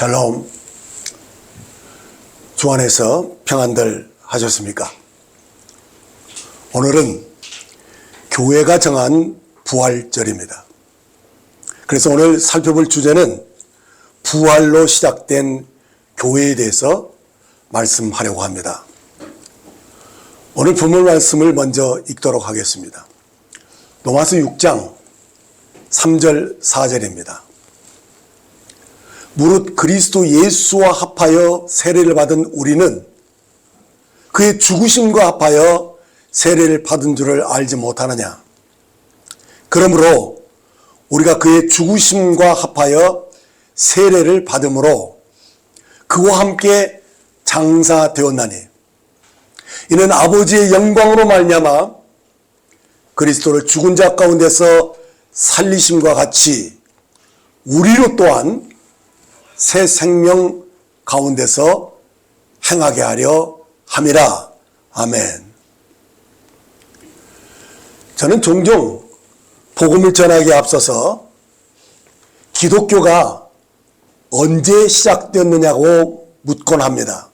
샬롬. 주 안에서 평안들 하셨습니까? 오늘은 교회가 정한 부활절입니다. 그래서 오늘 살펴볼 주제는 부활로 시작된 교회에 대해서 말씀하려고 합니다. 오늘 본문 말씀을 먼저 읽도록 하겠습니다. 로마서 6장 3절 4절입니다. 무릇 그리스도 예수와 합하여 세례를 받은 우리는 그의 죽으심과 합하여 세례를 받은 줄을 알지 못하느냐. 그러므로 우리가 그의 죽으심과 합하여 세례를 받음으로 그와 함께 장사되었나니 이는 아버지의 영광으로 말미암아 그리스도를 죽은 자 가운데서 살리심과 같이 우리로 또한 새 생명 가운데서 행하게 하려 함이라. 아멘. 저는 종종 복음을 전하기에 앞서서 기독교가 언제 시작되었느냐고 묻곤 합니다.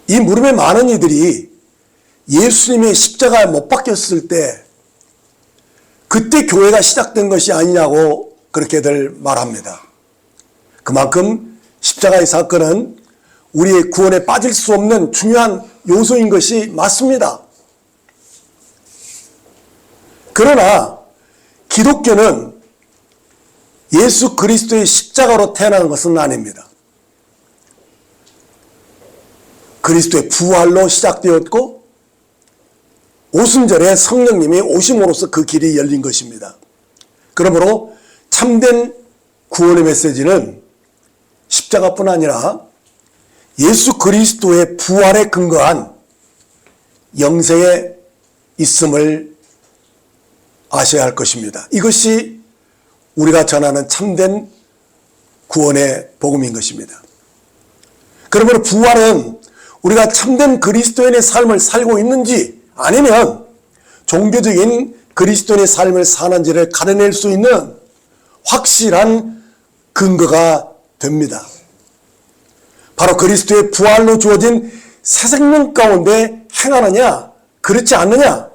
이 물음에 많은 이들이 예수님의 십자가에 못 박혔을 때 그때 교회가 시작된 것이 아니냐고 그렇게들 말합니다. 그만큼 십자가의 사건은 우리의 구원에 빠질 수 없는 중요한 요소인 것이 맞습니다. 그러나 기독교는 예수 그리스도의 십자가로 태어나는 것은 아닙니다. 그리스도의 부활로 시작되었고 오순절에 성령님이 오심으로써 그 길이 열린 것입니다. 그러므로 참된 구원의 메시지는 십자가뿐 아니라 예수 그리스도의 부활에 근거한 영생에 있음을 아셔야 할 것입니다. 이것이 우리가 전하는 참된 구원의 복음인 것입니다. 그러므로 부활은 우리가 참된 그리스도인의 삶을 살고 있는지 아니면 종교적인 그리스도인의 삶을 사는지를 가려낼 수 있는 확실한 근거가 됩니다. 바로 그리스도의 부활로 주어진 새 생명 가운데 행하느냐 그렇지 않느냐,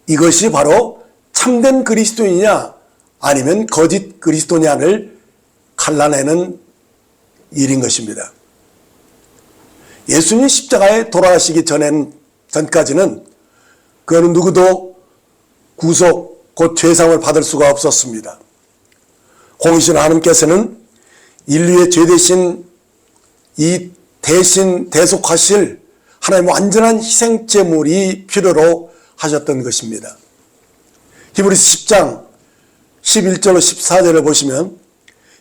이것이 바로 참된 그리스도이냐 아니면 거짓 그리스도냐를 갈라내는 일인 것입니다. 예수님이 십자가에 돌아가시기 전까지는 그는 누구도 구속 곧 죄상을 받을 수가 없었습니다. 공의신 하나님께서는 인류의 죄 대신 이 대신 대속하실 하나님의 완전한 희생제물이 필요로 하셨던 것입니다. 히브리서 10장 11절로 14절을 보시면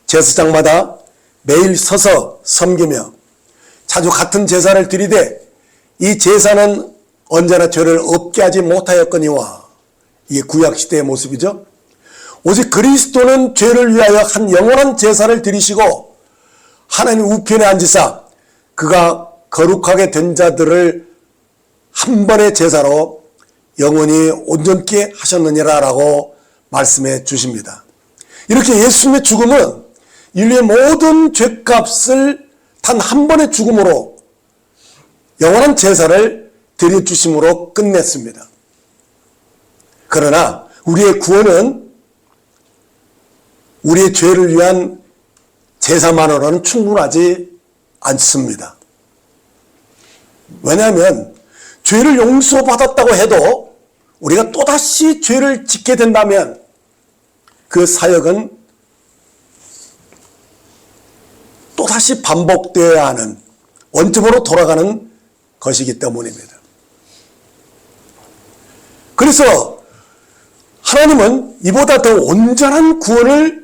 제사장마다 매일 서서 섬기며 자주 같은 제사를 드리되 이 제사는 언제나 죄를 없게 하지 못하였거니와, 이게 구약시대의 모습이죠. 오직 그리스도는 죄를 위하여 한 영원한 제사를 드리시고 하나님 우편에 앉으사 그가 거룩하게 된 자들을 한 번의 제사로 영원히 온전케 하셨느니라 라고 말씀해 주십니다. 이렇게 예수님의 죽음은 인류의 모든 죄값을 단 한 번의 죽음으로 영원한 제사를 드려주심으로 끝냈습니다. 그러나 우리의 구원은 우리의 죄를 위한 제사만으로는 충분하지 않습니다. 왜냐하면 죄를 용서받았다고 해도 우리가 또다시 죄를 짓게 된다면 그 사역은 또다시 반복되어야 하는 원점으로 돌아가는 것이기 때문입니다. 그래서 하나님은 이보다 더 온전한 구원을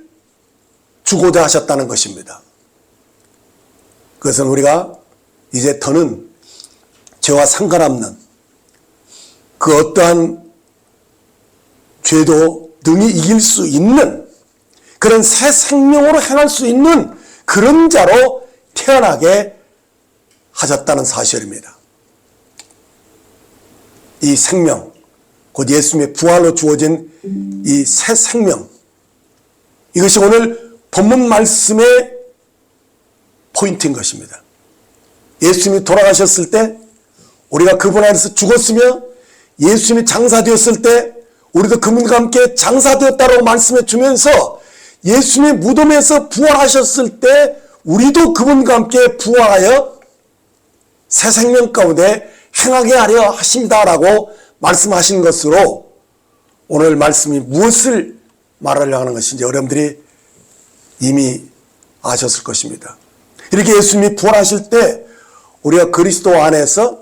주고자 하셨다는 것입니다. 그것은 우리가 이제 더는 죄와 상관없는 그 어떠한 죄도 능히 이길 수 있는 그런 새 생명으로 행할 수 있는 그런 자로 태어나게 하셨다는 사실입니다. 이 생명, 곧 예수님의 부활로 주어진 이 새 생명, 이것이 오늘 본문 말씀의 포인트인 것입니다. 예수님이 돌아가셨을 때 우리가 그분 안에서 죽었으며 예수님이 장사되었을 때 우리도 그분과 함께 장사되었다고 말씀해 주면서 예수님의 무덤에서 부활하셨을 때 우리도 그분과 함께 부활하여 새 생명 가운데 행하게 하려 하십니다라고 말씀하신 것으로 오늘 말씀이 무엇을 말하려고 하는 것인지 여러분들이 이미 아셨을 것입니다. 이렇게 예수님이 부활하실 때 우리가 그리스도 안에서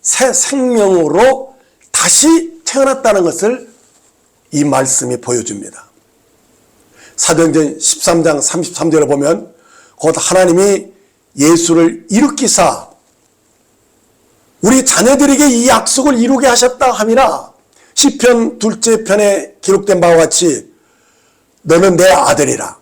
새 생명으로 다시 태어났다는 것을 이 말씀이 보여줍니다. 사도행전 13장 33절에 보면 곧 하나님이 예수를 일으키사 우리 자녀들에게 이 약속을 이루게 하셨다 함이라. 시편 2째 편에 기록된 바와 같이 너는 내 아들이라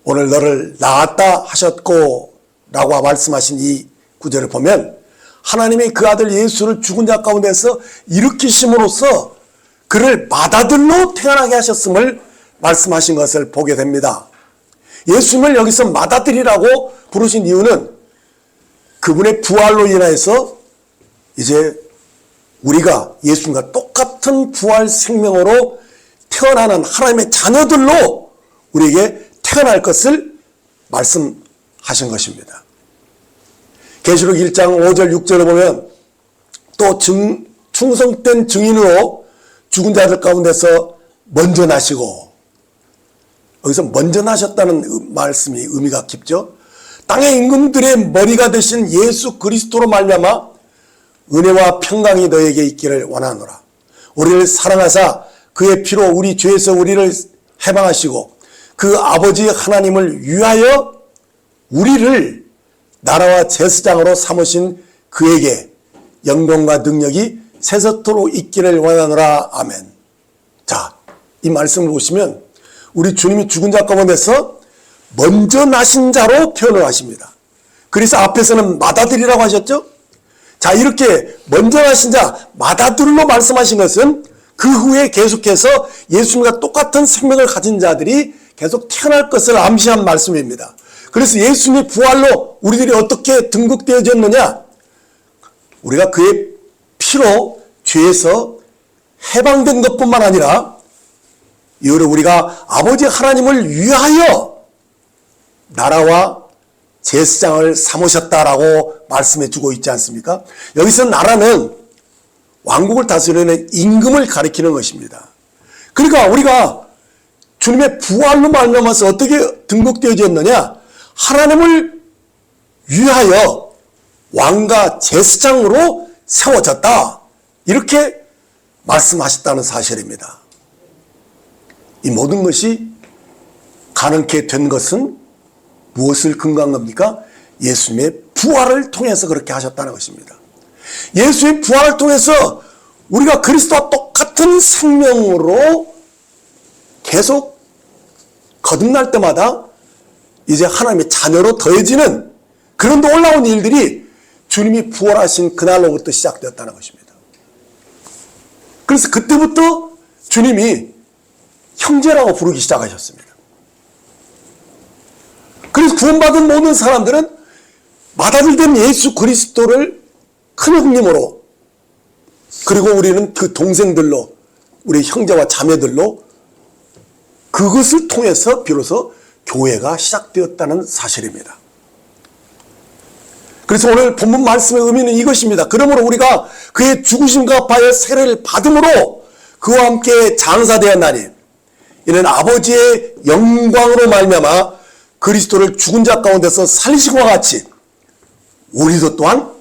오늘 너를 낳았다 하셨고 라고 말씀하신 이 구절을 보면 하나님이 그 아들 예수를 죽은 자 가운데서 일으키심으로써 그를 맏아들로 태어나게 하셨음을 말씀하신 것을 보게 됩니다. 예수님을 여기서 맏아들이라고 부르신 이유는 그분의 부활로 인해서 이제 우리가 예수님과 똑같은 부활 생명으로 태어나는 하나님의 자녀들로 우리에게 태어날 것을 말씀하신 것입니다. 계시록 1장 5절 6절을 보면 또 충성된 증인으로 죽은 자들 가운데서 먼저 나시고 여기서 먼저 나셨다는 말씀이 의미가 깊죠. 땅의 임금들의 머리가 되신 예수 그리스도로 말미암아 은혜와 평강이 너에게 있기를 원하노라. 우리를 사랑하사 그의 피로 우리 죄에서 우리를 해방하시고 그 아버지 하나님을 위하여 우리를 나라와 제사장으로 삼으신 그에게 영광과 능력이 세세토록 있기를 원하노라. 아멘. 자, 이 말씀을 보시면 우리 주님이 죽은 자 가운데서 먼저 나신 자로 표현을 하십니다. 그래서 앞에서는 맏아들이라고 하셨죠. 자, 이렇게 먼저 나신 자 맏아들로 말씀하신 것은 그 후에 계속해서 예수님과 똑같은 생명을 가진 자들이 계속 태어날 것을 암시한 말씀입니다. 그래서 예수님이 부활로 우리들이 어떻게 등극되어졌느냐? 우리가 그의 피로 죄에서 해방된 것뿐만 아니라 이후로 우리가 아버지 하나님을 위하여 나라와 제사장을 삼으셨다라고 말씀해 주고 있지 않습니까? 여기서 나라는 왕국을 다스리는 임금을 가리키는 것입니다. 그러니까 우리가 주님의 부활로 말미암아서 어떻게 등극되어졌느냐? 하나님을 위하여 왕과 제사장으로 세워졌다. 이렇게 말씀하셨다는 사실입니다. 이 모든 것이 가능케 된 것은 무엇을 근거한 겁니까? 예수님의 부활을 통해서 그렇게 하셨다는 것입니다. 예수의 부활을 통해서 우리가 그리스도와 똑같은 생명으로 계속 거듭날 때마다 이제 하나님의 자녀로 더해지는 그런 놀라운 일들이 주님이 부활하신 그날로부터 시작되었다는 것입니다. 그래서 그때부터 주님이 형제라고 부르기 시작하셨습니다. 그래서 구원받은 모든 사람들은 맏아들 된 예수 그리스도를 큰 형님으로, 그리고 우리는 그 동생들로, 우리 형제와 자매들로 그것을 통해서 비로소 교회가 시작되었다는 사실입니다. 그래서 오늘 본문 말씀의 의미는 이것입니다. 그러므로 우리가 그의 죽으심과 합하여 세례를 받음으로 그와 함께 장사되었나니 이는 아버지의 영광으로 말미암아 그리스도를 죽은 자 가운데서 살리시고와 같이 우리도 또한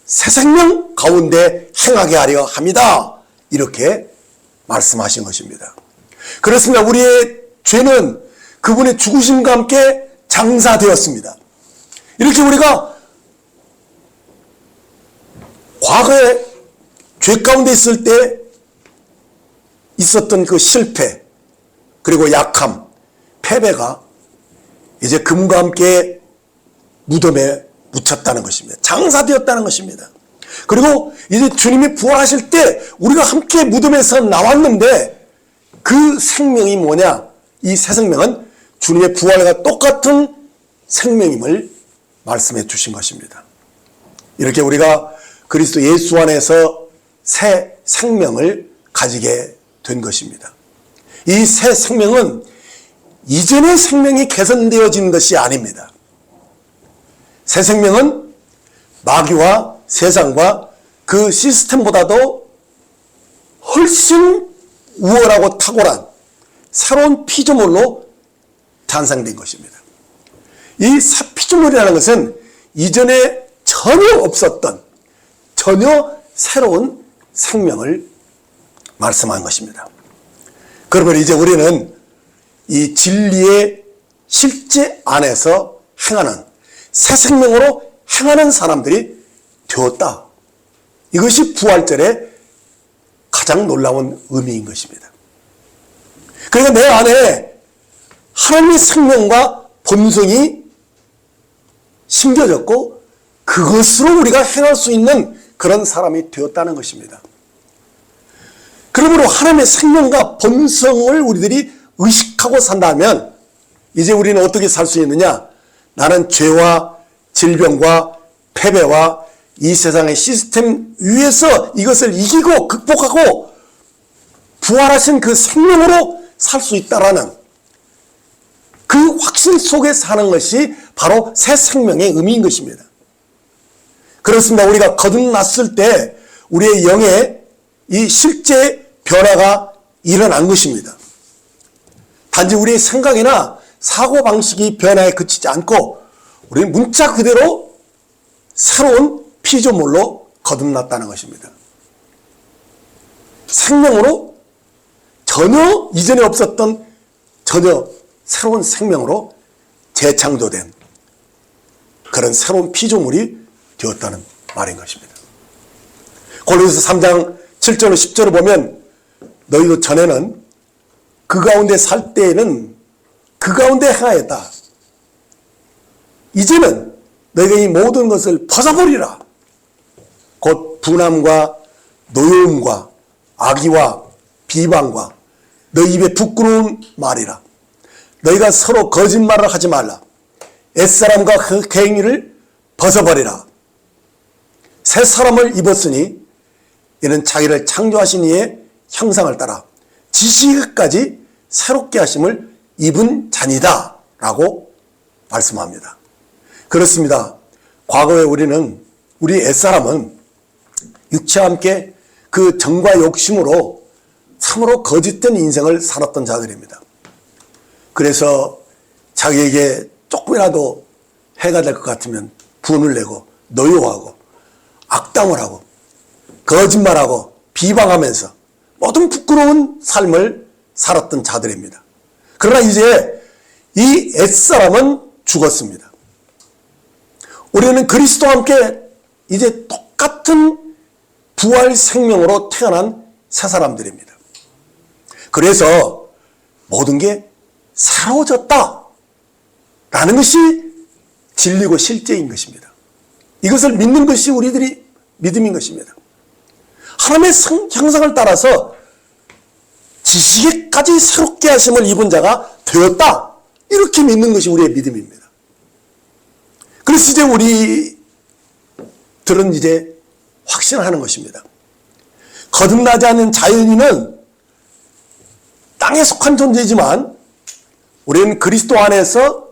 새 생명 가운데 행하게 하려 합니다. 이렇게 말씀하신 것입니다. 그렇습니다. 우리의 죄는 그분의 죽으심과 함께 장사되었습니다. 이렇게 우리가 과거에 죄 가운데 있을 때 있었던 그 실패, 그리고 약함, 패배가 이제 그분과 함께 무덤에 묻혔다는 것입니다. 장사되었다는 것입니다. 그리고 이제 주님이 부활하실 때 우리가 함께 무덤에서 나왔는데 그 생명이 뭐냐? 이 새 생명은 주님의 부활과 똑같은 생명임을 말씀해 주신 것입니다. 이렇게 우리가 그리스도 예수 안에서 새 생명을 가지게 된 것입니다. 이 새 생명은 이전의 생명이 개선되어진 것이 아닙니다. 새 생명은 마귀와 세상과 그 시스템보다도 훨씬 우월하고 탁월한 새로운 피조물로 탄생된 것입니다. 이 피조물이라는 것은 이전에 전혀 없었던 전혀 새로운 생명을 말씀한 것입니다. 그러면 이제 우리는 이 진리의 실제 안에서 행하는 새 생명으로 행하는 사람들이 되었다. 이것이 부활절의 가장 놀라운 의미인 것입니다. 그러니까 내 안에 하나님의 생명과 본성이 심겨졌고 그것으로 우리가 행할 수 있는 그런 사람이 되었다는 것입니다. 그러므로 하나님의 생명과 본성을 우리들이 의식하고 산다면 이제 우리는 어떻게 살 수 있느냐? 나는 죄와 질병과 패배와 이 세상의 시스템 위에서 이것을 이기고 극복하고 부활하신 그 생명으로 살 수 있다라는 그 확신 속에 사는 것이 바로 새 생명의 의미인 것입니다. 그렇습니다. 우리가 거듭났을 때 우리의 영에 이 실제 변화가 일어난 것입니다. 단지 우리의 생각이나 사고방식이 변화에 그치지 않고 우리는 문자 그대로 새로운 피조물로 거듭났다는 것입니다. 생명으로 전혀 이전에 없었던 전혀 새로운 생명으로 재창조된 그런 새로운 피조물이 되었다는 말인 것입니다. 골로새서 3장 7절 10절을 보면 너희도 전에는 그 가운데 살 때에는 그 가운데 행하였다. 이제는 너희가 이 모든 것을 벗어버리라. 곧 분함과 노여움과 악의와 비방과 너희 입에 부끄러운 말이라. 너희가 서로 거짓말을 하지 말라. 옛사람과 그 행위를 벗어버리라. 새 사람을 입었으니 이는 자기를 창조하신 이의 형상을 따라 지식까지 새롭게 하심을 입은 자니다 라고 말씀합니다. 그렇습니다. 과거에 우리 옛사람은 육체와 함께 그 정과 욕심으로 참으로 거짓된 인생을 살았던 자들입니다. 그래서 자기에게 조금이라도 해가 될 것 같으면 분을 내고 노여워하고 악담을 하고 거짓말하고 비방하면서 모든 부끄러운 삶을 살았던 자들입니다. 그러나 이제 이 옛사람은 죽었습니다. 우리는 그리스도와 함께 이제 똑같은 부활 생명으로 태어난 새 사람들입니다. 그래서 모든 게 새로워졌다 라는 것이 진리고 실제인 것입니다. 이것을 믿는 것이 우리들이 믿음인 것입니다. 하나님의 형상을 따라서 지식에까지 새롭게 하심을 입은 자가 되었다. 이렇게 믿는 것이 우리의 믿음입니다. 그래서 이제 우리들은 이제 확신하는 것입니다. 거듭나지 않는 자연인은 땅에 속한 존재이지만 우리는 그리스도 안에서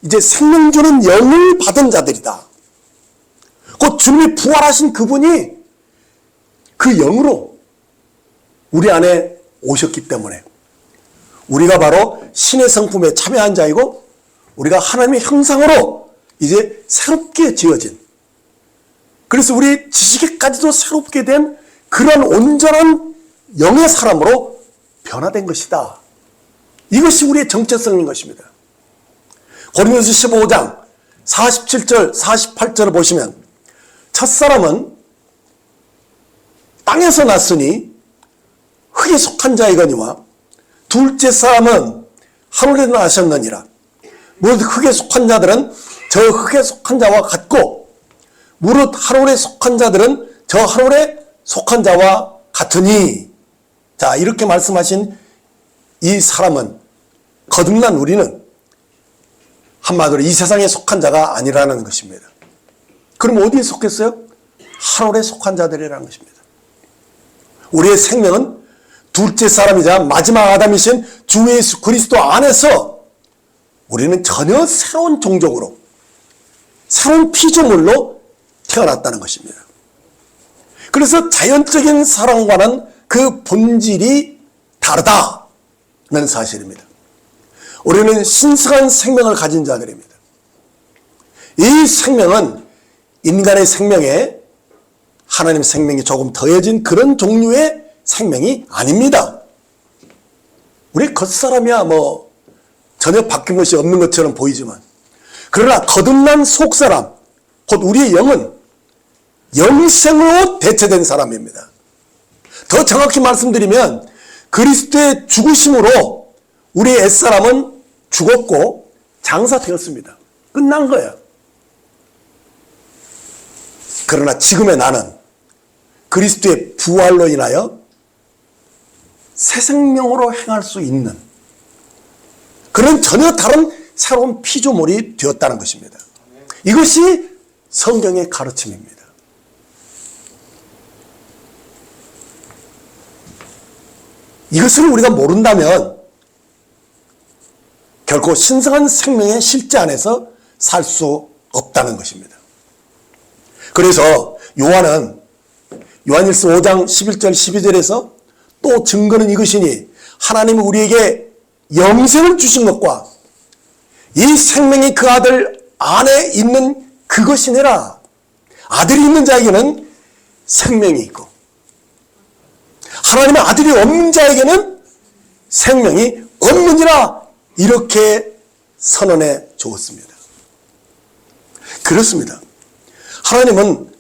이제 생명 주는 영을 받은 자들이다. 곧 주님이 부활하신 그분이 그 영으로 우리 안에 오셨기 때문에 우리가 바로 신의 성품에 참여한 자이고 우리가 하나님의 형상으로 이제 새롭게 지어진, 그래서 우리 지식에까지도 새롭게 된 그런 온전한 영의 사람으로 변화된 것이다. 이것이 우리의 정체성인 것입니다. 고린도서 15장 47절 48절을 보시면 첫사람은 땅에서 났으니 흙에 속한 자이거니와 둘째 사람은 하늘에 나셨느니라. 무릇 흙에 속한 자들은 저 흙에 속한 자와 같고 무릇 하늘에 속한 자들은 저 하늘에 속한 자와 같으니. 자, 이렇게 말씀하신 이 사람은, 거듭난 우리는 한마디로 이 세상에 속한 자가 아니라는 것입니다. 그럼 어디에 속했어요? 하늘에 속한 자들이라는 것입니다. 우리의 생명은 둘째 사람이자 마지막 아담이신 주 예수 그리스도 안에서 우리는 전혀 새로운 종족으로, 새로운 피조물로 태어났다는 것입니다. 그래서 자연적인 사랑과는 그 본질이 다르다는 사실입니다. 우리는 신성한 생명을 가진 자들입니다. 이 생명은 인간의 생명에 하나님의 생명이 조금 더해진 그런 종류의 생명이 아닙니다. 우리 겉사람이야 전혀 바뀐 것이 없는 것처럼 보이지만, 그러나 거듭난 속사람, 곧 우리의 영은 영생으로 대체된 사람입니다. 더 정확히 말씀드리면 그리스도의 죽으심으로 우리의 옛사람은 죽었고 장사되었습니다. 끝난 거예요. 그러나 지금의 나는 그리스도의 부활로 인하여 새 생명으로 행할 수 있는 그런 전혀 다른 새로운 피조물이 되었다는 것입니다. 이것이 성경의 가르침입니다. 이것을 우리가 모른다면 결코 신성한 생명의 실제 안에서 살 수 없다는 것입니다. 그래서 요한은 요한일서 5장 11절 12절에서 또 증거는 이것이니 하나님이 우리에게 영생을 주신 것과 이 생명이 그 아들 안에 있는 그것이니라. 아들이 있는 자에게는 생명이 있고 하나님의 아들이 없는 자에게는 생명이 없느니라. 이렇게 선언해 주었습니다. 그렇습니다. 하나님은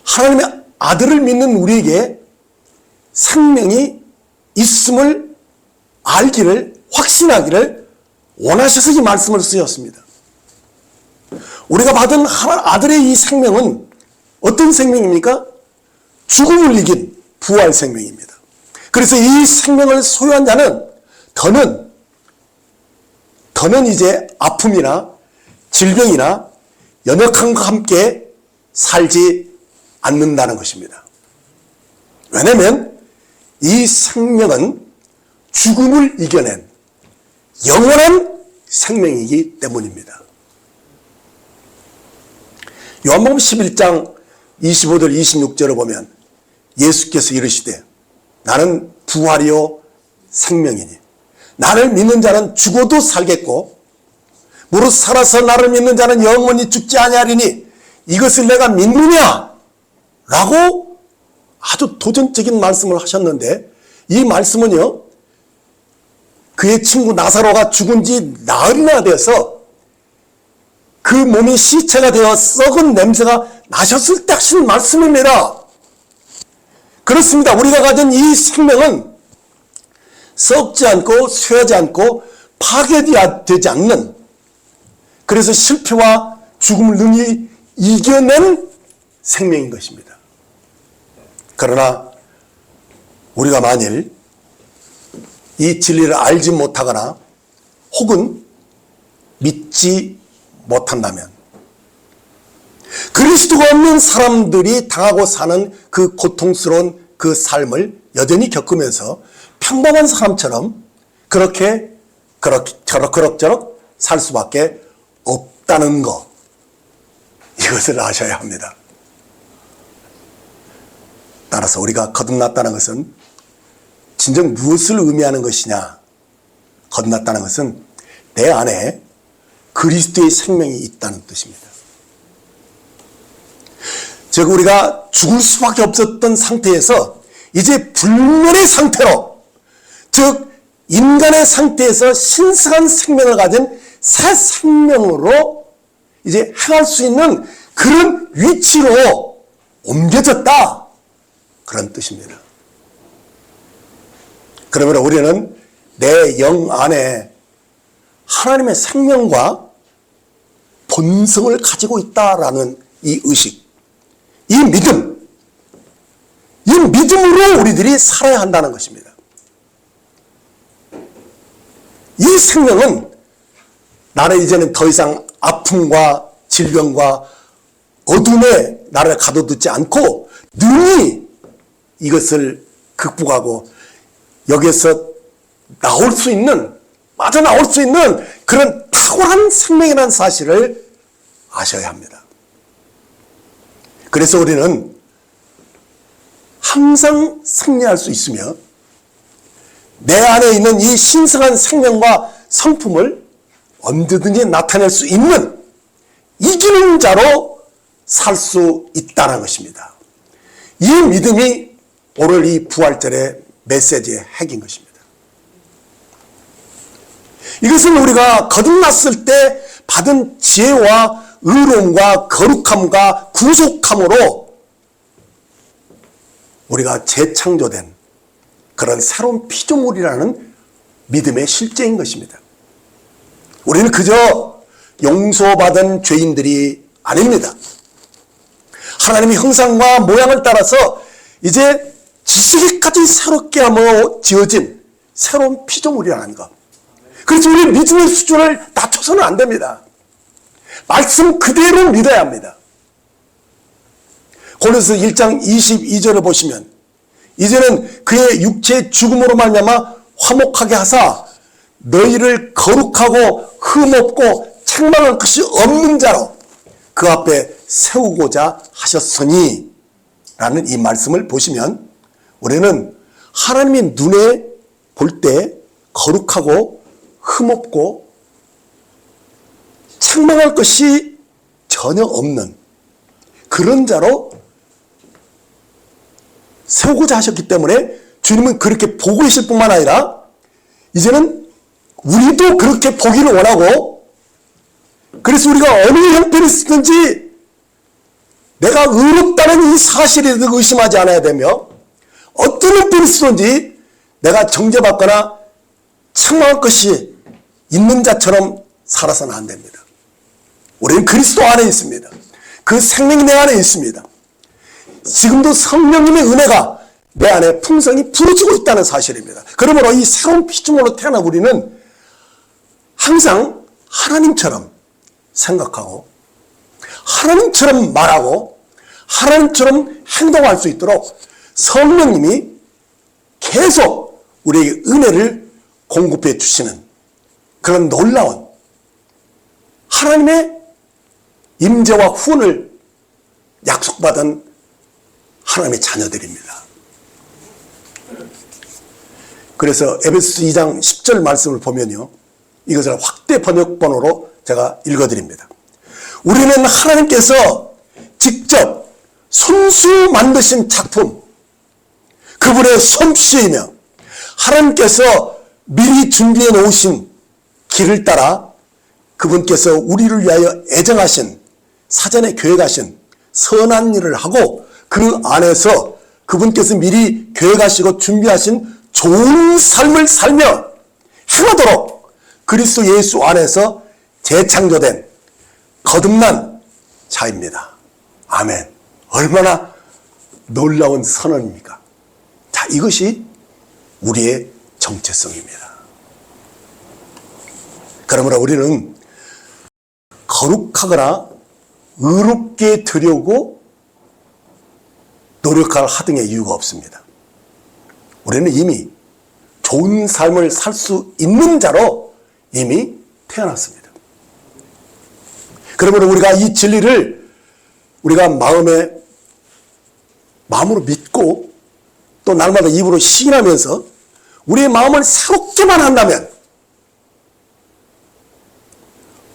하나님의 아들을 믿는 우리에게 생명이 있음을 알기를, 확신하기를 원하셔서 이 말씀을 쓰셨습니다. 우리가 받은 아들의 이 생명은 어떤 생명입니까? 죽음을 이긴 부활 생명입니다. 그래서 이 생명을 소유한 자는 더는 이제 아픔이나 질병이나 연약함과 함께 살지 않는다는 것입니다. 왜냐하면 이 생명은 죽음을 이겨낸 영원한 생명이기 때문입니다. 요한복음 11장 25절 26절을 보면 예수께서 이르시되 나는 부활이요 생명이니 나를 믿는 자는 죽어도 살겠고 무릇 살아서 나를 믿는 자는 영원히 죽지 아니하리니 이것을 내가 믿느냐? 라고 아주 도전적인 말씀을 하셨는데, 이 말씀은요 그의 친구 나사로가 죽은 지 나흘이나 돼서 그 몸이 시체가 되어 썩은 냄새가 나셨을 때 하신 말씀입니다. 그렇습니다. 우리가 가진 이 생명은 썩지 않고 쇠하지 않고 파괴되지 않는, 그래서 실패와 죽음을 능히 이겨낸 생명인 것입니다. 그러나 우리가 만일 이 진리를 알지 못하거나 혹은 믿지 못한다면 그리스도가 없는 사람들이 당하고 사는 그 고통스러운 그 삶을 여전히 겪으면서 평범한 사람처럼 그럭저럭 살 수밖에 없다는 것, 이것을 아셔야 합니다. 따라서 우리가 거듭났다는 것은 진정 무엇을 의미하는 것이냐? 거듭났다는 것은 내 안에 그리스도의 생명이 있다는 뜻입니다. 즉 우리가 죽을 수밖에 없었던 상태에서 이제 불멸의 상태로, 즉 인간의 상태에서 신성한 생명을 가진 새 생명으로 이제 행할 수 있는 그런 위치로 옮겨졌다, 그런 뜻입니다. 그러면 우리는 내 영 안에 하나님의 생명과 본성을 가지고 있다라는 이 의식, 이 믿음으로 우리들이 살아야 한다는 것입니다. 이 생명은 나는 이제는 더 이상 아픔과 질병과 어둠에 나를 가둬두지 않고 능히 이것을 극복하고 여기에서 나올 수 있는, 빠져나올 수 있는 그런 탁월한 생명이라는 사실을 아셔야 합니다. 그래서 우리는 항상 승리할 수 있으며 내 안에 있는 이 신성한 생명과 성품을 언제든지 나타낼 수 있는 이기는 자로 살 수 있다는 것입니다. 이 믿음이 오늘 이 부활절의 메시지의 핵인 것입니다. 이것은 우리가 거듭났을 때 받은 지혜와 의로움과 거룩함과 구속함으로 우리가 재창조된 그런 새로운 피조물이라는 믿음의 실제인 것입니다. 우리는 그저 용서받은 죄인들이 아닙니다. 하나님의 형상과 모양을 따라서 이제 지지기까지 새롭게 하며 지어진 새로운 피조물이라는 것. 그래서 우리 믿음의 수준을 낮춰서는 안 됩니다. 말씀 그대로 믿어야 합니다. 고린도서 1장 22절을 보시면 이제는 그의 육체의 죽음으로 말미암아 화목하게 하사 너희를 거룩하고 흠없고 책망할 것이 없는 자로 그 앞에 세우고자 하셨으니 라는 이 말씀을 보시면 우리는 하나님의 눈에 볼 때 거룩하고 흠없고 책망할 것이 전혀 없는 그런 자로 세우고자 하셨기 때문에 주님은 그렇게 보고 계실 뿐만 아니라 이제는 우리도 그렇게 보기를 원하고, 그래서 우리가 어느 형편이 있든지 내가 의롭다는 이 사실에 대해서 의심하지 않아야 되며, 어떤 형편이 있든지 내가 정죄받거나 책망할 것이 있는 자처럼 살아서는 안 됩니다. 우리는 그리스도 안에 있습니다. 그 생명이 내 안에 있습니다. 지금도 성령님의 은혜가 내 안에 풍성히 부어지고 있다는 사실입니다. 그러므로 이 새로운 피조물로 태어난 우리는 항상 하나님처럼 생각하고 하나님처럼 말하고 하나님처럼 행동할 수 있도록 성령님이 계속 우리에게 은혜를 공급해 주시는 그런 놀라운 하나님의 임재와 후원을 약속받은 하나님의 자녀들입니다. 그래서 에베소서 2장 10절 말씀을 보면요, 이것을 확대 번역본으로 제가 읽어드립니다. 우리는 하나님께서 직접 손수 만드신 작품, 그분의 솜씨이며 하나님께서 미리 준비해 놓으신 길을 따라 그분께서 우리를 위하여 애정하신, 사전에 계획하신 선한 일을 하고 그 안에서 그분께서 미리 계획하시고 준비하신 좋은 삶을 살며 행하도록 그리스도 예수 안에서 재창조된 거듭난 자입니다. 아멘. 얼마나 놀라운 선언입니까? 자, 이것이 우리의 정체성입니다. 그러므로 우리는 거룩하거나 의롭게 되려고 노력할 하등의 이유가 없습니다. 우리는 이미 좋은 삶을 살 수 있는 자로 이미 태어났습니다. 그러므로 우리가 이 진리를 우리가 마음으로 믿고 또 날마다 입으로 시인하면서 우리의 마음을 새롭게만 한다면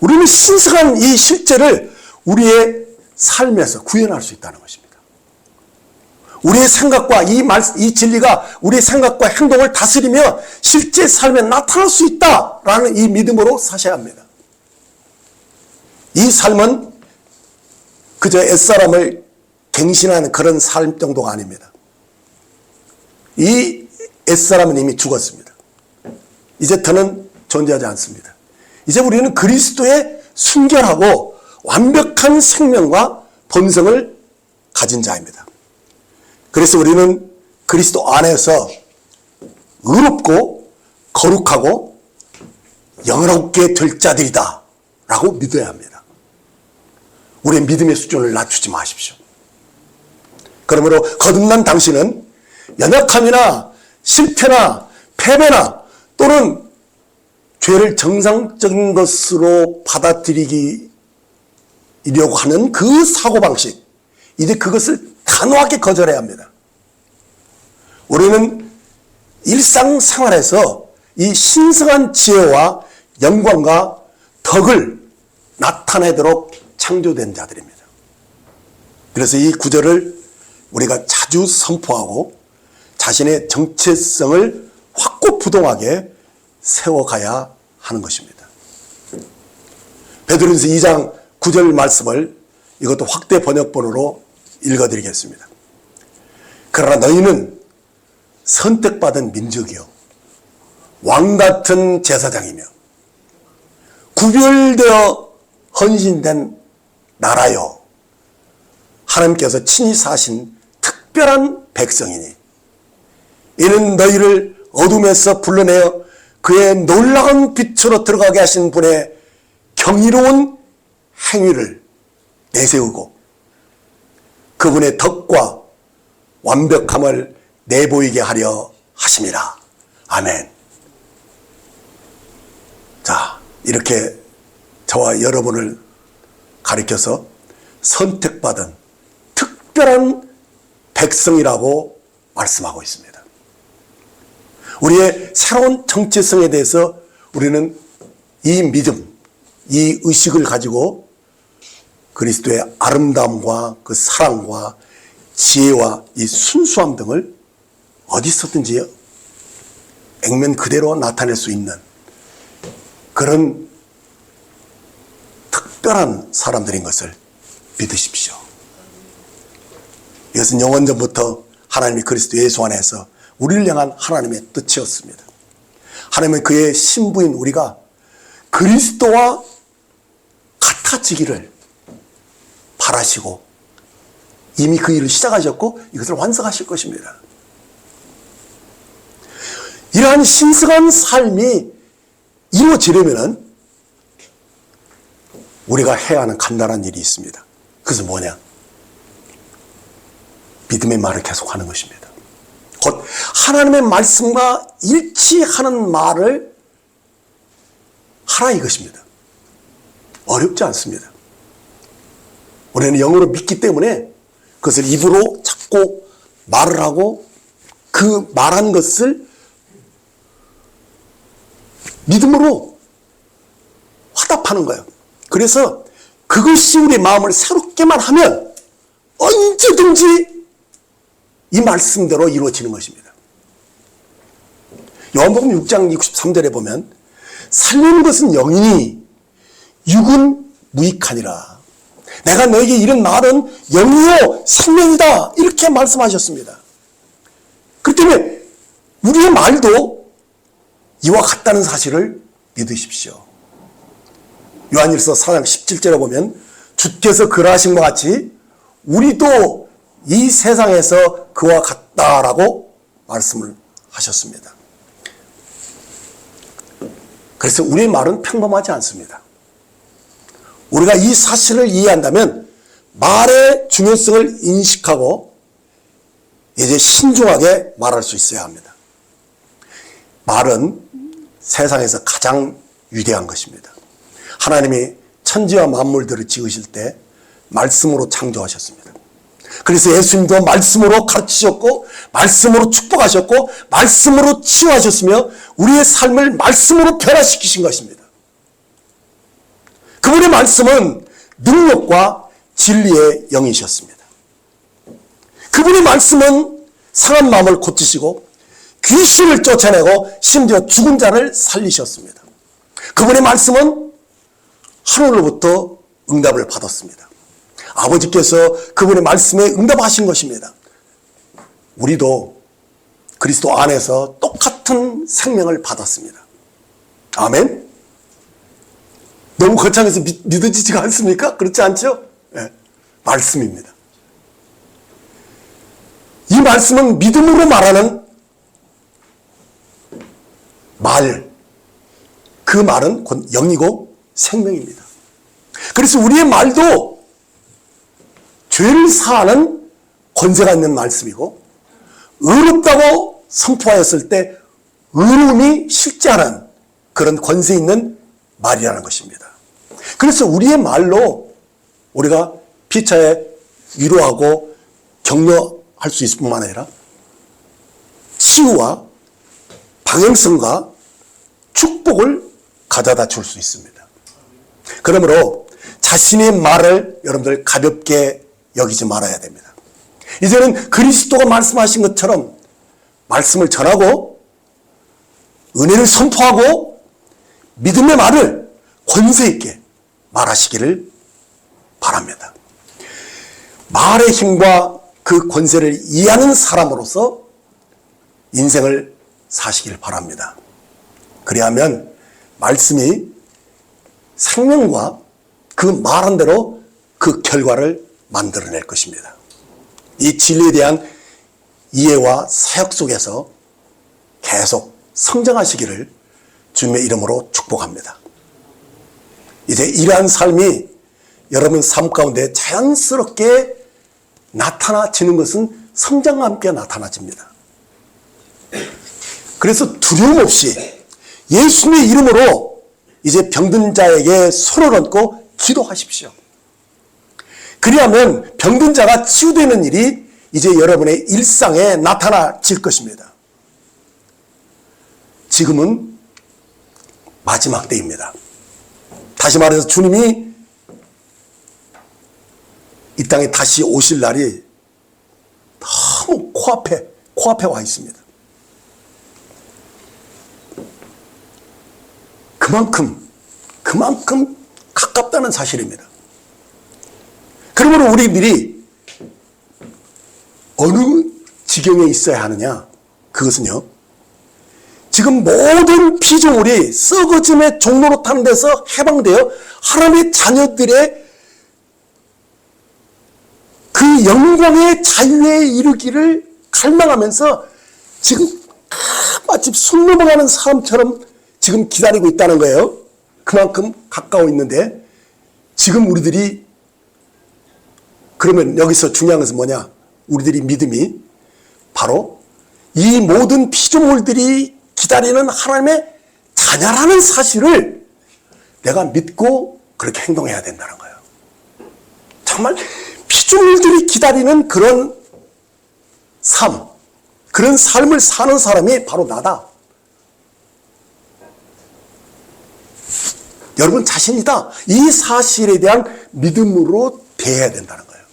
우리는 신성한 이 실제를 우리의 삶에서 구현할 수 있다는 것입니다. 우리의 생각과 이 진리가 우리의 생각과 행동을 다스리며 실제 삶에 나타날 수 있다라는 이 믿음으로 사셔야 합니다. 이 삶은 그저 옛사람을 갱신하는 그런 삶 정도가 아닙니다. 이 옛사람은 이미 죽었습니다. 이제 더는 존재하지 않습니다. 이제 우리는 그리스도의 순결하고 완벽한 생명과 본성을 가진 자입니다. 그래서 우리는 그리스도 안에서 의롭고 거룩하고 영화롭게 될 자들이다 라고 믿어야 합니다. 우리의 믿음의 수준을 낮추지 마십시오. 그러므로 거듭난 당신은 연약함이나 실패나 패배나 또는 죄를 정상적인 것으로 받아들이려고 하는 그 사고방식, 이제 그것을 단호하게 거절해야 합니다. 우리는 일상생활에서 이 신성한 지혜와 영광과 덕을 나타내도록 창조된 자들입니다. 그래서 이 구절을 우리가 자주 선포하고 자신의 정체성을 확고부동하게 세워가야 하는 것입니다. 베드로전서 2장 9절 말씀을 이것도 확대 번역본으로 읽어드리겠습니다. 그러나 너희는 선택받은 민족이요 왕같은 제사장이며 구별되어 헌신된 나라요 하나님께서 친히 사신 특별한 백성이니 이는 너희를 어둠에서 불러내어 그의 놀라운 빛으로 들어가게 하신 분의 경이로운 행위를 내세우고 그분의 덕과 완벽함을 내보이게 하려 하심이라. 아멘. 자, 이렇게 저와 여러분을 가리켜서 선택받은 특별한 백성이라고 말씀하고 있습니다. 우리의 새로운 정체성에 대해서 우리는 이 믿음, 이 의식을 가지고 그리스도의 아름다움과 그 사랑과 지혜와 이 순수함 등을 어디서든지 액면 그대로 나타낼 수 있는 그런 특별한 사람들인 것을 믿으십시오. 이것은 영원전부터 하나님이 그리스도 예수 안에서 우리를 향한 하나님의 뜻이었습니다. 하나님은 그의 신부인 우리가 그리스도와 같아지기를 바라시고 이미 그 일을 시작하셨고 이것을 완성하실 것입니다. 이러한 신성한 삶이 이루어지려면 우리가 해야 하는 간단한 일이 있습니다. 그것은 뭐냐? 믿음의 말을 계속하는 것입니다. 곧 하나님의 말씀과 일치하는 말을 하라 이것입니다. 어렵지 않습니다. 우리는 영어로 믿기 때문에 그것을 입으로 자꾸 말을 하고 그 말한 것을 믿음으로 화답하는 거예요. 그래서 그것이 우리 마음을 새롭게만 하면 언제든지 이 말씀대로 이루어지는 것입니다. 요한복음 6장 63절에 보면 살리는 것은 영이니 육은 무익하니라. 내가 너에게 이런 말은 영이요 생명이다 이렇게 말씀하셨습니다. 그렇기 때문에 우리의 말도 이와 같다는 사실을 믿으십시오. 요한일서 4장 17절에 보면 주께서 그러하신 것 같이 우리도 이 세상에서 그와 같다라고 말씀을 하셨습니다. 그래서 우리의 말은 평범하지 않습니다. 우리가 이 사실을 이해한다면 말의 중요성을 인식하고 이제 신중하게 말할 수 있어야 합니다. 말은 세상에서 가장 위대한 것입니다. 하나님이 천지와 만물들을 지으실 때 말씀으로 창조하셨습니다. 그래서 예수님도 말씀으로 가르치셨고 말씀으로 축복하셨고 말씀으로 치유하셨으며 우리의 삶을 말씀으로 변화시키신 것입니다. 그분의 말씀은 능력과 진리의 영이셨습니다. 그분의 말씀은 상한 마음을 고치시고 귀신을 쫓아내고 심지어 죽은 자를 살리셨습니다. 그분의 말씀은 하늘로부터 응답을 받았습니다. 아버지께서 그분의 말씀에 응답하신 것입니다. 우리도 그리스도 안에서 똑같은 생명을 받았습니다. 아멘? 너무 거창해서 믿어지지가 않습니까? 그렇지 않죠? 네, 말씀입니다. 이 말씀은 믿음으로 말하는 말, 그 말은 곧 영이고 생명입니다. 그래서 우리의 말도 죄를 사하는 권세가 있는 말씀이고, 의롭다고 선포하였을 때 의로움이 실제하는 그런 권세 있는 말이라는 것입니다. 그래서 우리의 말로 우리가 피차에 위로하고 격려할 수 있을 뿐만 아니라 치유와 방향성과 축복을 가져다 줄 수 있습니다. 그러므로 자신의 말을 여러분들 가볍게 여기지 말아야 됩니다. 이제는 그리스도가 말씀하신 것처럼 말씀을 전하고 은혜를 선포하고 믿음의 말을 권세 있게 말하시기를 바랍니다. 말의 힘과 그 권세를 이해하는 사람으로서 인생을 사시길 바랍니다. 그리하면 말씀이 생명과 그 말한 대로 그 결과를 만들어낼 것입니다. 이 진리에 대한 이해와 사역 속에서 계속 성장하시기를 주님의 이름으로 축복합니다. 이제 이러한 삶이 여러분 삶 가운데 자연스럽게 나타나지는 것은 성장과 함께 나타나집니다. 그래서 두려움 없이 예수님의 이름으로 이제 병든 자에게 손을 얹고 기도하십시오. 그리하면 병든 자가 치유되는 일이 이제 여러분의 일상에 나타나질 것입니다. 지금은 마지막 때입니다. 다시 말해서 주님이 이 땅에 다시 오실 날이 너무 코앞에 와 있습니다. 그만큼 가깝다는 사실입니다. 그러므로 우리들이 어느 지경에 있어야 하느냐? 그것은요, 지금 모든 피조물이 썩어짐의 종로로 타는 데서 해방되어 하나님의 자녀들의 그 영광의 자유에 이르기를 갈망하면서 지금 마치 숨 넘어가는 사람처럼 지금 기다리고 있다는 거예요. 그만큼 가까워 있는데, 지금 우리들이, 그러면 여기서 중요한 것은 뭐냐? 우리들이 믿음이 바로 이 모든 피조물들이 기다리는 하나님의 자녀라는 사실을 내가 믿고 그렇게 행동해야 된다는 거예요. 정말 피조물들이 기다리는 그런 삶, 그런 삶을 사는 사람이 바로 나다. 여러분 자신이다. 이 사실에 대한 믿음으로 대해야 된다는 거예요.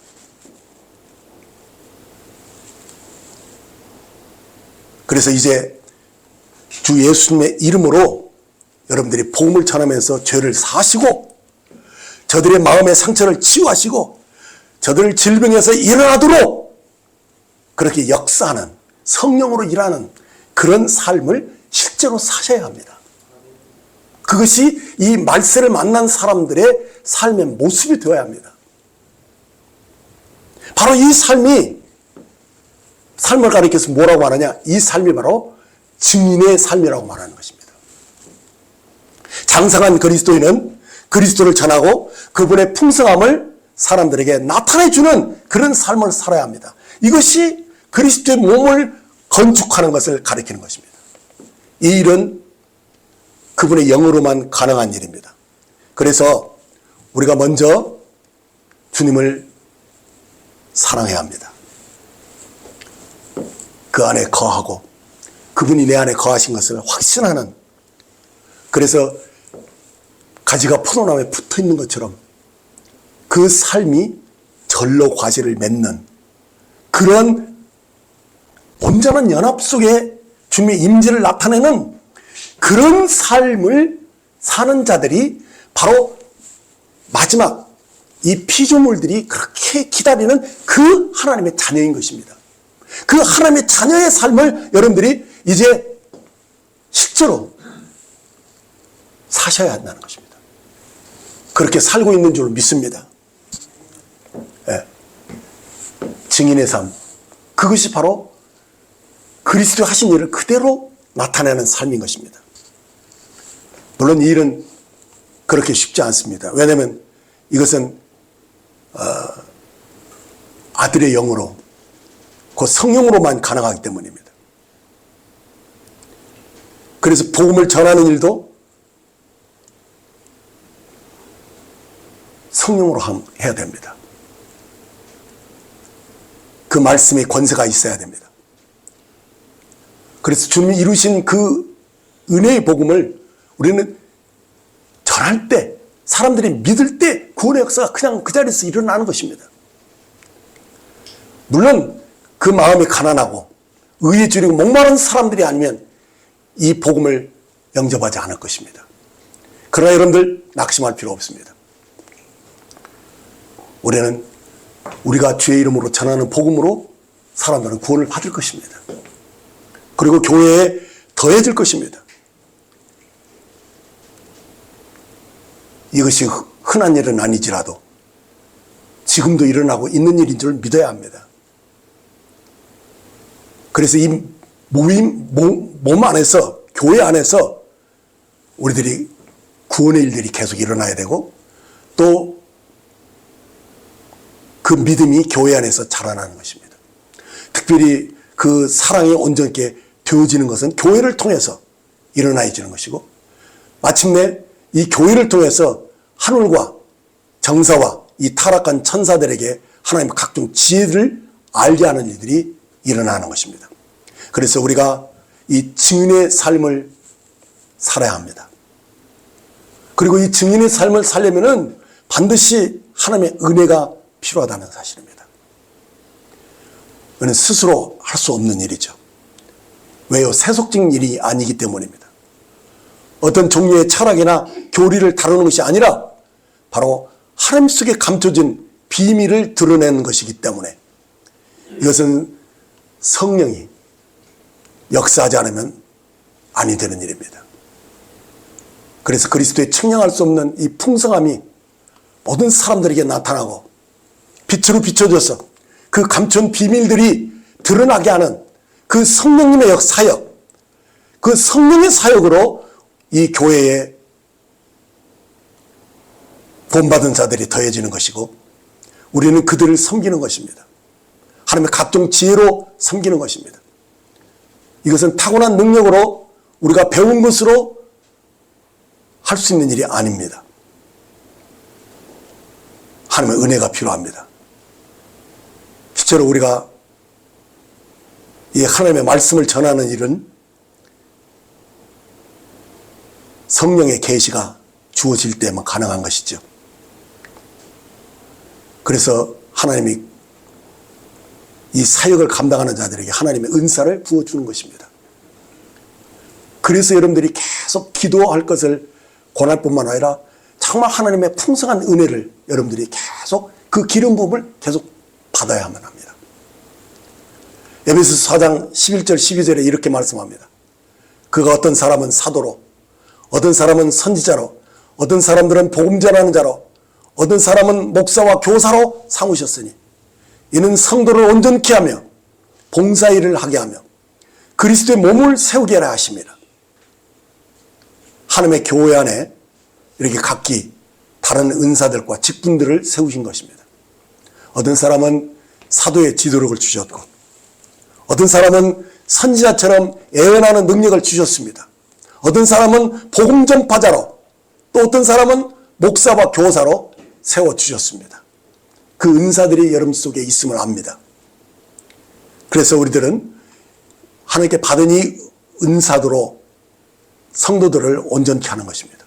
그래서 이제 주 예수님의 이름으로 여러분들이 복음을 전하면서 죄를 사하시고 저들의 마음의 상처를 치유하시고 저들을 질병에서 일어나도록 그렇게 역사하는, 성령으로 일하는 그런 삶을 실제로 사셔야 합니다. 그것이 이 말세를 만난 사람들의 삶의 모습이 되어야 합니다. 바로 이 삶을 가리켜서 뭐라고 말하냐? 이 삶이 바로 증인의 삶이라고 말하는 것입니다. 장성한 그리스도인은 그리스도를 전하고 그분의 풍성함을 사람들에게 나타내주는 그런 삶을 살아야 합니다. 이것이 그리스도의 몸을 건축하는 것을 가리키는 것입니다. 이 일은 그분의 영으로만 가능한 일입니다. 그래서 우리가 먼저 주님을 사랑해야 합니다. 그 안에 거하고 그분이 내 안에 거하신 것을 확신하는, 그래서 가지가 포도나무에 붙어 있는 것처럼 그 삶이 절로 과실을 맺는 그런 온전한 연합 속에 주님의 임재를 나타내는 그런 삶을 사는 자들이 바로 마지막 이 피조물들이 그렇게 기다리는 그 하나님의 자녀인 것입니다. 그 하나님의 자녀의 삶을 여러분들이 이제 실제로 사셔야 한다는 것입니다. 그렇게 살고 있는 줄 믿습니다. 네. 증인의 삶, 그것이 바로 그리스도 하신 일을 그대로 나타내는 삶인 것입니다. 물론 이 일은 그렇게 쉽지 않습니다. 왜냐하면 이것은 아들의 영으로, 그 성령으로만 가능하기 때문입니다. 그래서 복음을 전하는 일도 성령으로 해야 됩니다. 그 말씀의 권세가 있어야 됩니다. 그래서 주님이 이루신 그 은혜의 복음을 우리는 전할 때, 사람들이 믿을 때 구원의 역사가 그냥 그 자리에서 일어나는 것입니다. 물론 그 마음이 가난하고 의에 줄이고 목마른 사람들이 아니면 이 복음을 영접하지 않을 것입니다. 그러나 여러분들 낙심할 필요 없습니다. 우리는 우리가 주의 이름으로 전하는 복음으로 사람들은 구원을 받을 것입니다. 그리고 교회에 더해질 것입니다. 이것이 흔한 일은 아니지라도 지금도 일어나고 있는 일인 줄 믿어야 합니다. 그래서 이 몸 안에서, 교회 안에서 우리들이 구원의 일들이 계속 일어나야 되고, 또 그 믿음이 교회 안에서 자라나는 것입니다. 특별히 그 사랑이 온전하게 되어지는 것은 교회를 통해서 일어나지는 것이고, 마침내 이 교회를 통해서 하늘과 정사와 이 타락한 천사들에게 하나님의 각종 지혜를 알게 하는 일들이 일어나는 것입니다. 그래서 우리가 이 증인의 삶을 살아야 합니다. 그리고 이 증인의 삶을 살려면은 반드시 하나님의 은혜가 필요하다는 사실입니다. 은혜는 스스로 할 수 없는 일이죠. 왜요? 세속적인 일이 아니기 때문입니다. 어떤 종류의 철학이나 교리를 다루는 것이 아니라 바로 하나님 속에 감춰진 비밀을 드러내는 것이기 때문에 이것은 성령이 역사하지 않으면 아니 되는 일입니다. 그래서 그리스도의 측량할 수 없는 이 풍성함이 모든 사람들에게 나타나고 빛으로 비춰져서 그 감춘 비밀들이 드러나게 하는 그 성령님의 사역, 그 성령의 사역으로 이 교회에 본받은 자들이 더해지는 것이고, 우리는 그들을 섬기는 것입니다. 하나님의 각종 지혜로 섬기는 것입니다. 이것은 타고난 능력으로 우리가 배운 것으로 할 수 있는 일이 아닙니다. 하나님의 은혜가 필요합니다. 실제로 우리가 이 하나님의 말씀을 전하는 일은 성령의 계시가 주어질 때만 가능한 것이죠. 그래서 하나님이 이 사역을 감당하는 자들에게 하나님의 은사를 부어주는 것입니다. 그래서 여러분들이 계속 기도할 것을 권할 뿐만 아니라 정말 하나님의 풍성한 은혜를 여러분들이 계속 그 기름 부음을 계속 받아야만 합니다. 에베소서 4장 11절 12절에 이렇게 말씀합니다. 그가 어떤 사람은 사도로, 어떤 사람은 선지자로, 어떤 사람들은 복음 전하는 자로, 어떤 사람은 목사와 교사로 삼으셨으니 이는 성도를 온전케 하며 봉사일을 하게 하며 그리스도의 몸을 세우게 하라 하십니다. 하나님의 교회 안에 이렇게 각기 다른 은사들과 직분들을 세우신 것입니다. 어떤 사람은 사도의 지도력을 주셨고, 어떤 사람은 선지자처럼 예언하는 능력을 주셨습니다. 어떤 사람은 복음 전파자로, 또 어떤 사람은 목사와 교사로 세워주셨습니다. 그 은사들이 여러분 속에 있음을 압니다. 그래서 우리들은 하나님께 받은 이 은사도로 성도들을 온전케 하는 것입니다.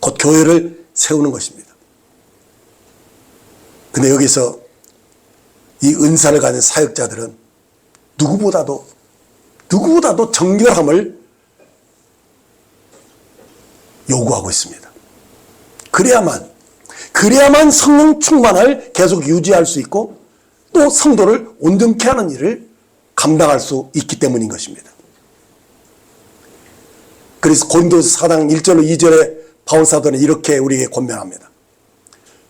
곧 교회를 세우는 것입니다. 근데 여기서 이 은사를 가진 사역자들은 누구보다도 정결함을 요구하고 있습니다. 그래야만 성령 충만을 계속 유지할 수 있고 또 성도를 온전케 하는 일을 감당할 수 있기 때문인 것입니다. 그래서 고린도서 4장 1절로 2절에 바울 사도는 이렇게 우리에게 권면합니다.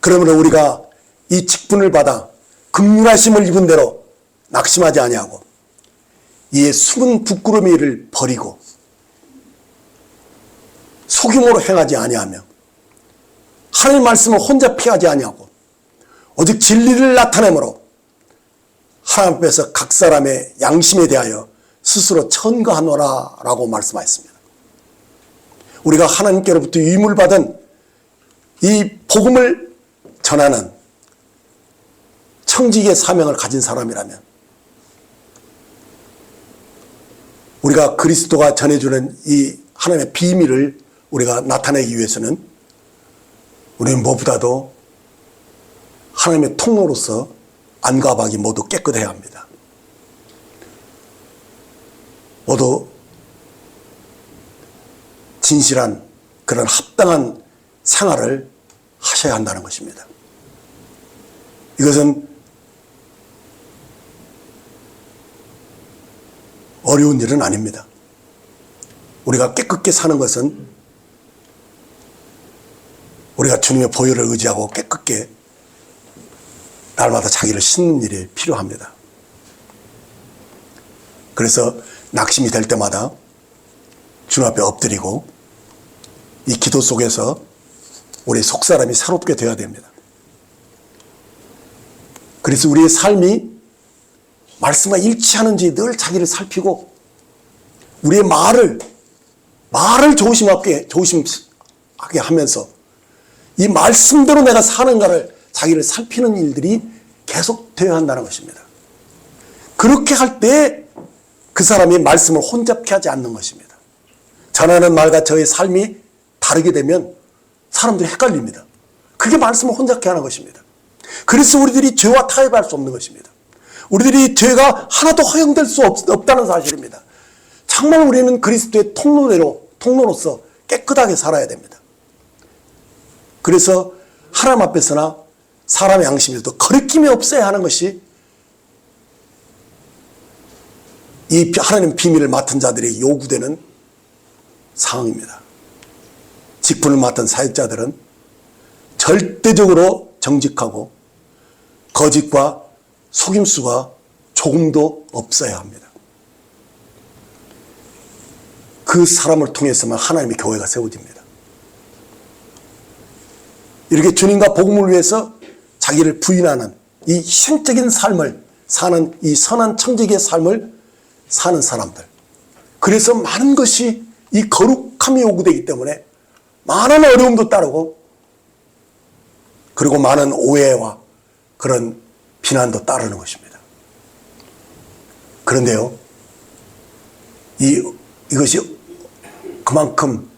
그러므로 우리가 이 직분을 받아 긍휼하심을 입은 대로 낙심하지 아니하고 이에 숨은 부끄러움의 일을 버리고 소규모로 행하지 아니하며 하나님 말씀을 혼자 피하지 아니하고 오직 진리를 나타내므로 하나님 앞에서 각 사람의 양심에 대하여 스스로 천거하노라 라고 말씀하셨습니다. 우리가 하나님께로부터 유임을 받은 이 복음을 전하는 청지기의 사명을 가진 사람이라면 우리가 그리스도가 전해주는 이 하나님의 비밀을 우리가 나타내기 위해서는 우리는 무엇보다도 하나님의 통로로서 안과 밖이 모두 깨끗해야 합니다. 모두 진실한 그런 합당한 생활을 하셔야 한다는 것입니다. 이것은 어려운 일은 아닙니다. 우리가 깨끗게 사는 것은 우리가 주님의 보혈을 의지하고 깨끗게 날마다 자기를 씻는 일이 필요합니다. 그래서 낙심이 될 때마다 주님 앞에 엎드리고 이 기도 속에서 우리 속사람이 새롭게 되어야 됩니다. 그래서 우리의 삶이 말씀과 일치하는지 늘 자기를 살피고 우리의 말을 조심하게 하면서 이 말씀대로 내가 사는가를 자기를 살피는 일들이 계속 되어야 한다는 것입니다. 그렇게 할 때 그 사람이 말씀을 혼잡케 하지 않는 것입니다. 전하는 말과 저의 삶이 다르게 되면 사람들이 헷갈립니다. 그게 말씀을 혼잡케 하는 것입니다. 그래서 우리들이 죄와 타협할 수 없는 것입니다. 우리들이 죄가 하나도 허용될 수 없다는 사실입니다. 정말 우리는 그리스도의 통로로서 깨끗하게 살아야 됩니다. 그래서 하나님 앞에서나 사람의 양심에도 거리낌이 없어야 하는 것이 이 하나님 비밀을 맡은 자들이 요구되는 상황입니다. 직분을 맡은 사역자들은 절대적으로 정직하고 거짓과 속임수가 조금도 없어야 합니다. 그 사람을 통해서만 하나님의 교회가 세워집니다. 이렇게 주님과 복음을 위해서 자기를 부인하는 이 희생적인 삶을 사는 이 선한 청지기의 삶을 사는 사람들, 그래서 많은 것이 이 거룩함이 요구되기 때문에 많은 어려움도 따르고 그리고 많은 오해와 그런 비난도 따르는 것입니다. 그런데요, 이것이 그만큼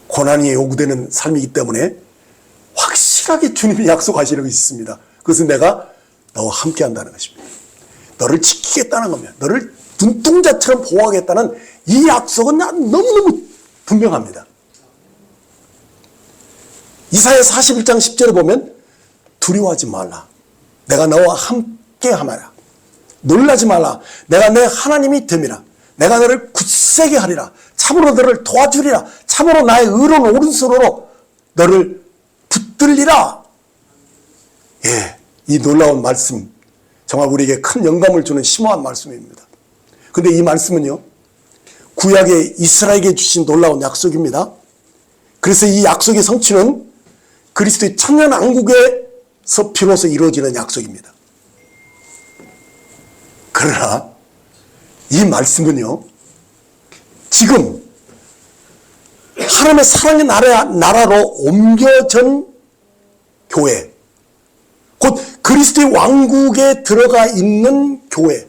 고난이 요구되는 삶이기 때문에 확실하게 주님이 약속하시는 것이 있습니다. 그것은 내가 너와 함께 한다는 것입니다. 너를 지키겠다는 겁니다. 너를 눈동자처럼 보호하겠다는 이 약속은 너무너무 분명합니다. 이사야 41장 10절에 보면 두려워하지 말라. 내가 너와 함께 하마라. 놀라지 말라. 내가 내 하나님이 됨이라. 내가 너를 굳세게 하리라. 참으로 너를 도와주리라. 참으로 나의 의로운 오른손으로 너를 붙들리라. 예, 이 놀라운 말씀 정말 우리에게 큰 영감을 주는 심오한 말씀입니다. 근데 이 말씀은요, 구약의 이스라엘에게 주신 놀라운 약속입니다. 그래서 이 약속의 성취는 그리스도의 천년왕국에서 비로소 이루어지는 약속입니다. 그러나 이 말씀은요, 지금 하나님의 사랑의 나라로 옮겨진 교회, 곧 그리스도의 왕국에 들어가 있는 교회,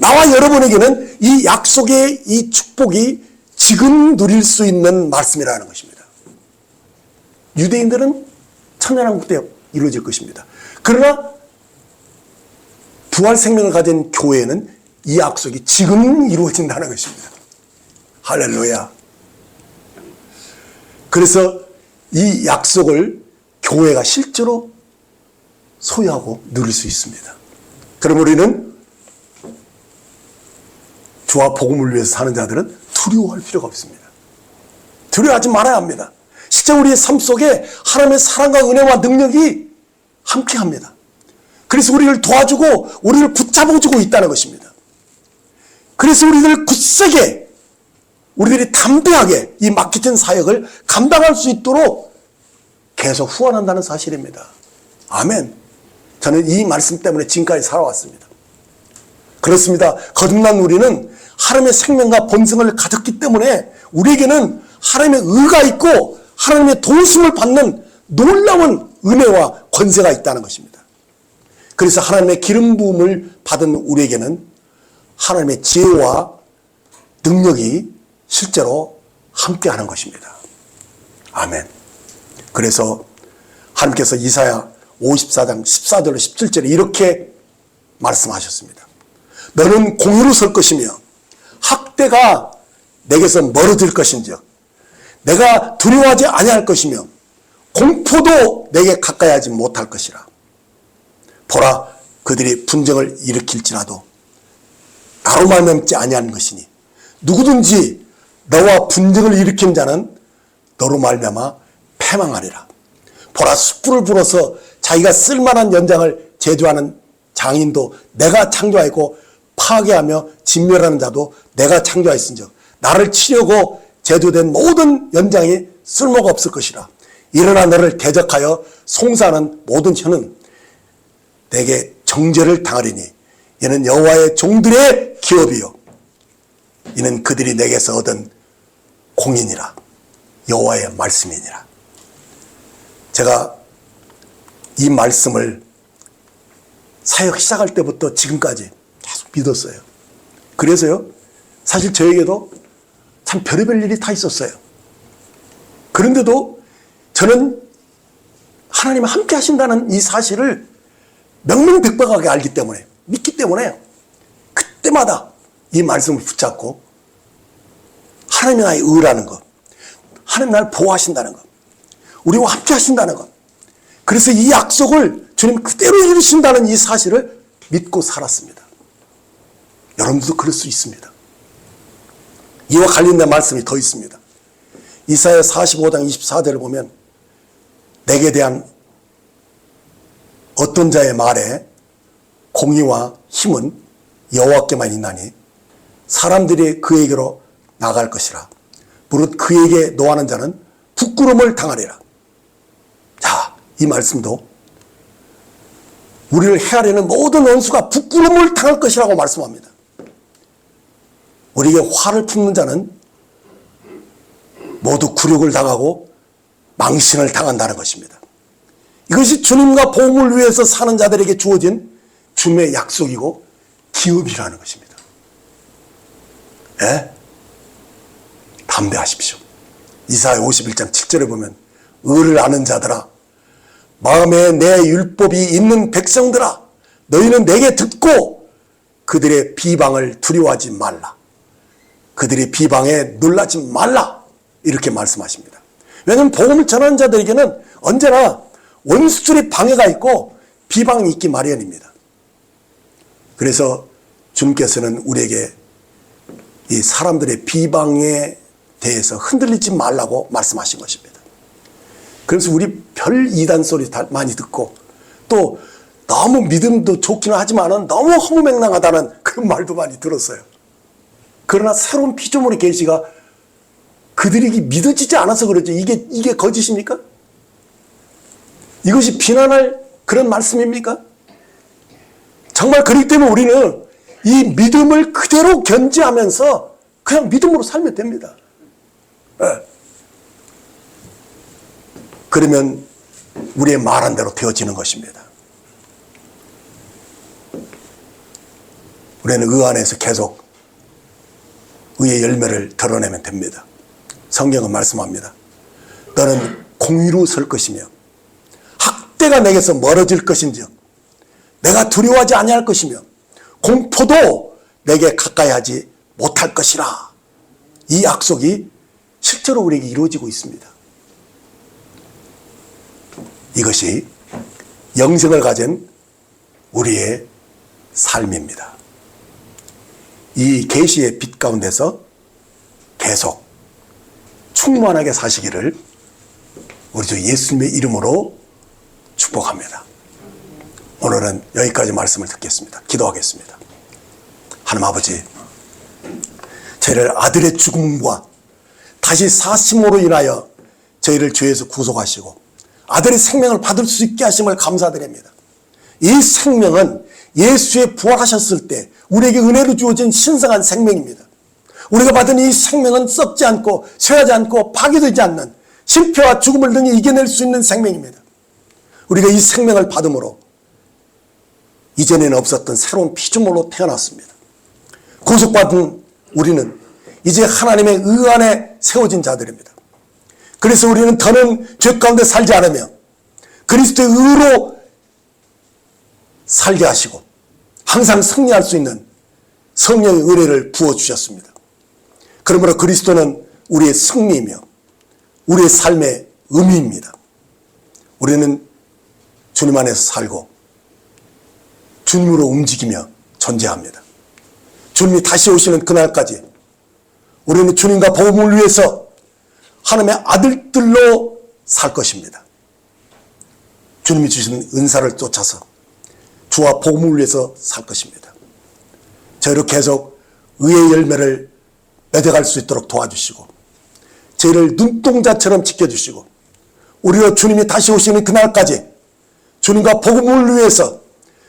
나와 여러분에게는 이 약속의 이 축복이 지금 누릴 수 있는 말씀이라는 것입니다. 유대인들은 천년왕국 때 이루어질 것입니다. 그러나 부활 생명을 가진 교회는 이 약속이 지금 이루어진다는 것입니다. 할렐루야. 그래서 이 약속을 교회가 실제로 소유하고 누릴 수 있습니다. 그럼 우리는 주와 복음을 위해서 사는 자들은 두려워할 필요가 없습니다. 두려워하지 말아야 합니다. 실제 우리의 삶 속에 하나님의 사랑과 은혜와 능력이 함께합니다. 그래서 우리를 도와주고 우리를 붙잡아주고 있다는 것입니다. 그래서 우리들 굳세게, 우리들이 담대하게 이 맡겨진 사역을 감당할 수 있도록 계속 후원한다는 사실입니다. 아멘. 저는 이 말씀 때문에 지금까지 살아왔습니다. 그렇습니다. 거듭난 우리는 하나님의 생명과 본성을 가졌기 때문에 우리에게는 하나님의 의가 있고 하나님의 도우심을 받는 놀라운 은혜와 권세가 있다는 것입니다. 그래서 하나님의 기름 부음을 받은 우리에게는 하나님의 지혜와 능력이 실제로 함께하는 것입니다. 아멘. 그래서 하나님께서 이사야 54장 14절로 17절에 이렇게 말씀하셨습니다. 너는 공의로 설 것이며 학대가 내게서 멀어질 것인즉 내가 두려워하지 아니할 것이며 공포도 내게 가까이 하지 못할 것이라. 보라, 그들이 분쟁을 일으킬지라도 나로 말미암지 아니하는 것이니 누구든지 너와 분쟁을 일으킨 자는 너로 말미암아 패망하리라. 보라, 숯불을 불어서 자기가 쓸만한 연장을 제조하는 장인도 내가 창조하였고 파괴하며 진멸하는 자도 내가 창조하였은즉 나를 치려고 제조된 모든 연장이 쓸모가 없을 것이라. 일어나 너를 대적하여 송사하는 모든 혀는 내게 정죄를 당하리니 이는 여호와의 종들의 기업이요 이는 그들이 내게서 얻은 공인이라. 여호와의 말씀이니라. 제가 이 말씀을 사역 시작할 때부터 지금까지 계속 믿었어요. 그래서요, 사실 저에게도 참 별의별 일이 다 있었어요. 그런데도 저는 하나님이 함께 하신다는 이 사실을 명명백백하게 알기 때문에, 믿기 때문에 그때마다 이 말씀을 붙잡고 하나님이 나의 의라는 것, 하나님 나를 보호하신다는 것, 우리와 함께 하신다는 것, 그래서 이 약속을 주님 그대로 이루신다는 이 사실을 믿고 살았습니다. 여러분도 그럴 수 있습니다. 이와 관련된 말씀이 더 있습니다. 이사야 45장 24절을 보면 내게 대한 어떤 자의 말에 공의와 힘은 여호와께만 있나니 사람들이 그에게로 나갈 것이라. 무릇 그에게 노하는 자는 부끄러움을 당하리라. 자, 이 말씀도 우리를 헤아리는 모든 원수가 부끄러움을 당할 것이라고 말씀합니다. 우리에게 화를 품는 자는 모두 굴욕을 당하고 망신을 당한다는 것입니다. 이것이 주님과 복음을 위해서 사는 자들에게 주어진 주님의 약속이고 기업이라는 것입니다. 예? 담대하십시오. 이사야 51장 7절에 보면 의를 아는 자들아, 마음에 내 율법이 있는 백성들아, 너희는 내게 듣고 그들의 비방을 두려워하지 말라. 그들의 비방에 놀라지 말라. 이렇게 말씀하십니다. 왜냐하면 복음을 전하는 자들에게는 언제나 원수들의 방해가 있고 비방이 있기 마련입니다. 그래서 주님께서는 우리에게 이 사람들의 비방에 대해서 흔들리지 말라고 말씀하신 것입니다. 그래서 우리 별 이단 소리 많이 듣고 또 너무 믿음도 좋기는 하지만 너무 허무맹랑하다는 그런 말도 많이 들었어요. 그러나 새로운 피조물의 계시가 그들에게 믿어지지 않아서 그러죠. 이게 거짓입니까? 이것이 비난할 그런 말씀입니까? 정말 그렇기 때문에 우리는 이 믿음을 그대로 견지하면서 그냥 믿음으로 살면 됩니다. 네. 그러면 우리의 말한 대로 되어지는 것입니다. 우리는 의 안에서 계속 의의 열매를 드러내면 됩니다. 성경은 말씀합니다. 너는 공의로 설 것이며 학대가 내게서 멀어질 것인즉 내가 두려워하지 아니할 것이며 공포도 내게 가까이 하지 못할 것이라. 이 약속이 실제로 우리에게 이루어지고 있습니다. 이것이 영생을 가진 우리의 삶입니다. 이 계시의 빛 가운데서 계속 충만하게 사시기를 우리 주 예수님의 이름으로 축복합니다. 오늘은 여기까지 말씀을 듣겠습니다. 기도하겠습니다. 하나님 아버지, 저희를 아들의 죽음과 다시 사심으로 인하여 저희를 죄에서 구속하시고 아들의 생명을 받을 수 있게 하심을 감사드립니다. 이 생명은 예수의 부활하셨을 때 우리에게 은혜로 주어진 신성한 생명입니다. 우리가 받은 이 생명은 썩지 않고 쇠하지 않고 파괴되지 않는 실패와 죽음을 등에 이겨낼 수 있는 생명입니다. 우리가 이 생명을 받음으로 이전에는 없었던 새로운 피조물로 태어났습니다. 구속받은 우리는 이제 하나님의 의 안에 세워진 자들입니다. 그래서 우리는 더는 죄 가운데 살지 않으며 그리스도의 의로 살게 하시고 항상 승리할 수 있는 성령의 은혜를 부어주셨습니다. 그러므로 그리스도는 우리의 승리이며 우리의 삶의 의미입니다. 우리는 주님 안에서 살고 주님으로 움직이며 존재합니다. 주님이 다시 오시는 그날까지 우리는 주님과 복음을 위해서 하나님의 아들들로 살 것입니다. 주님이 주신 은사를 쫓아서 주와 복음을 위해서 살 것입니다. 저희를 계속 의의 열매를 맺어갈 수 있도록 도와주시고 저희를 눈동자처럼 지켜주시고 우리가 주님이 다시 오시는 그날까지 주님과 복음을 위해서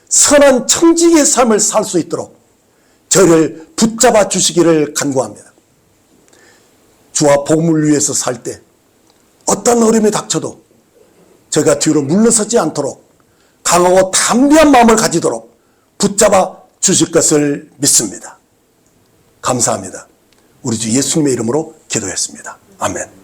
선한 청지기의 삶을 살 수 있도록 저희를 붙잡아 주시기를 간구합니다. 주와 복음을 위해서 살 때 어떤 어려움이 닥쳐도 저희가 뒤로 물러서지 않도록 강하고 담대한 마음을 가지도록 붙잡아 주실 것을 믿습니다. 감사합니다. 우리 주 예수님의 이름으로 기도했습니다. 아멘.